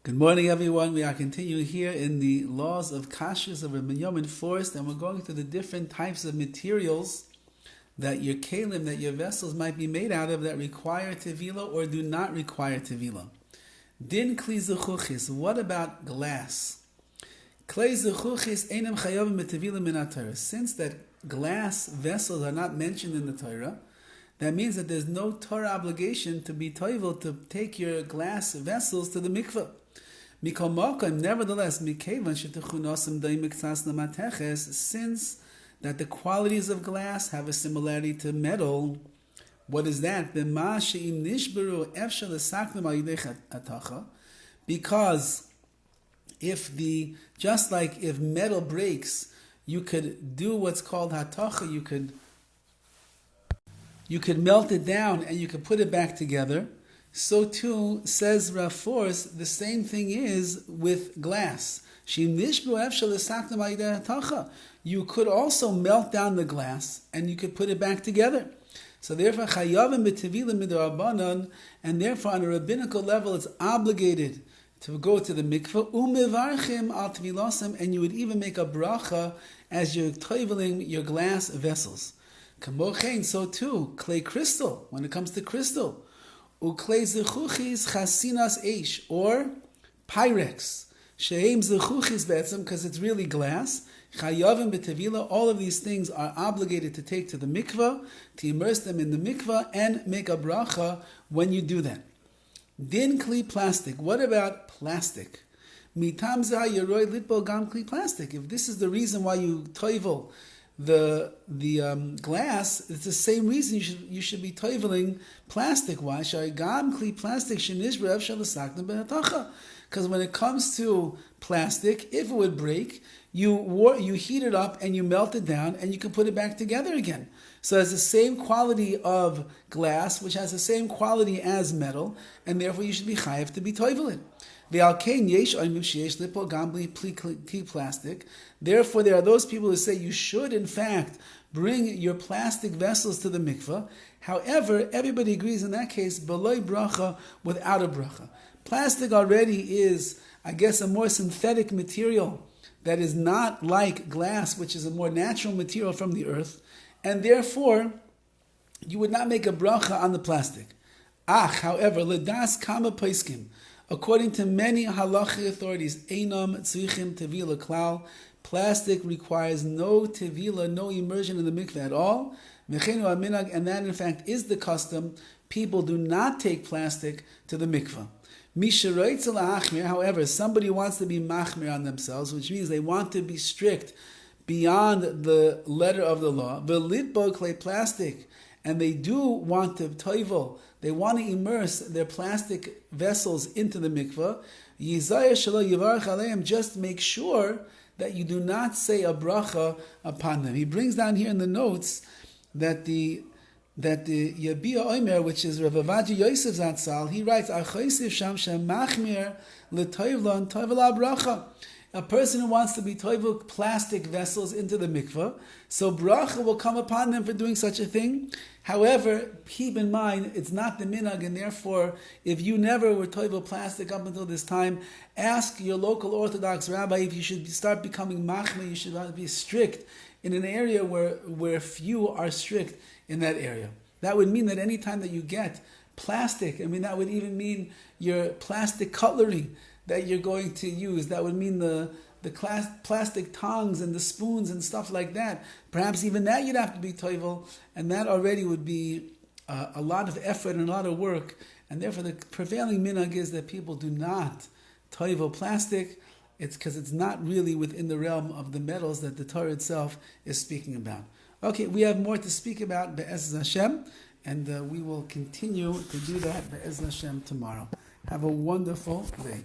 Good morning, everyone. We are continuing here in the laws of KASHRUS of Rabbi Forest, and we're going through the different types of materials that your kalim, that your vessels might be made out of that require tevila or do not require tevila. Din kli zechuchis. What about glass? Klei zechuchis einam chayavim betevila min haTorah. Since that glass vessels are not mentioned in the Torah, that means that there's no Torah obligation to be toivel to take your glass vessels to the mikveh. Nevertheless, since that the qualities of glass have a similarity to metal, what is that? Because just like if metal breaks, you could do what's called hatacha, you could melt it down and you could put it back together. So too, says Rav Force, the same thing is with glass. You could also melt down the glass and you could put it back together. So therefore, and therefore on a rabbinical level, it's obligated to go to the mikveh, and you would even make a bracha as you're toiveling your glass vessels. So too, clay crystal, when it comes to crystal, uklei zechuchis chasinas eish, or Pyrex, sheim zechuchis betzim, because it's really glass, chayavim betevila, all of these things are obligated to take to the mikveh, to immerse them in the mikveh, and make a bracha when you do that. Din kli plastic. What about plastic? Mitam zeh yeroi litbo gam kli plastic. If this is the reason why you toivel the glass, it's the same reason you should be toiveling plastic. Why? Because when it comes to plastic, if it would break, you heat it up and you melt it down and you can put it back together again. So it has the same quality of glass, which has the same quality as metal, and therefore you should be chayav to be toiveling. Therefore, there are those people who say you should, in fact, bring your plastic vessels to the mikveh. However, everybody agrees in that case, beloi bracha, without a bracha. Plastic already is, I guess, a more synthetic material that is not like glass, which is a more natural material from the earth, and therefore, you would not make a bracha on the plastic. However, ledas kama paiskim, according to many halachic authorities, einam tzrichim tevila klal, plastic requires no tevila, no immersion in the mikveh at all. And that in fact is the custom. People do not take plastic to the mikveh. However, somebody wants to be machmir on themselves, which means they want to be strict beyond the letter of the law. Velitbo clay plastic, and they do want to toivel, they want to immerse their plastic vessels into the mikveh. Just make sure that you do not say a bracha upon them. He brings down here in the notes that the Yabia Omer, which is Rav Avadia Yosef Zatzal, he writes, a person who wants to be toivel plastic vessels into the mikveh, so bracha will come upon them for doing such a thing. However, keep in mind, it's not the minhag, and therefore, if you never were toivel plastic up until this time, ask your local Orthodox rabbi if you should start becoming machmir, you should be strict in an area where few are strict in that area. That would mean that any time that you get plastic, that would even mean your plastic cutlery that you're going to use. That would mean the plastic tongs and the spoons and stuff like that. Perhaps even that you'd have to be toivel, and that already would be a lot of effort and a lot of work. And therefore the prevailing minhag is that people do not toivel plastic. It's because it's not really within the realm of the metals that the Torah itself is speaking about. Okay, we have more to speak about Be'ez Hashem, and we will continue to do that Be'ez Hashem tomorrow. Have a wonderful day.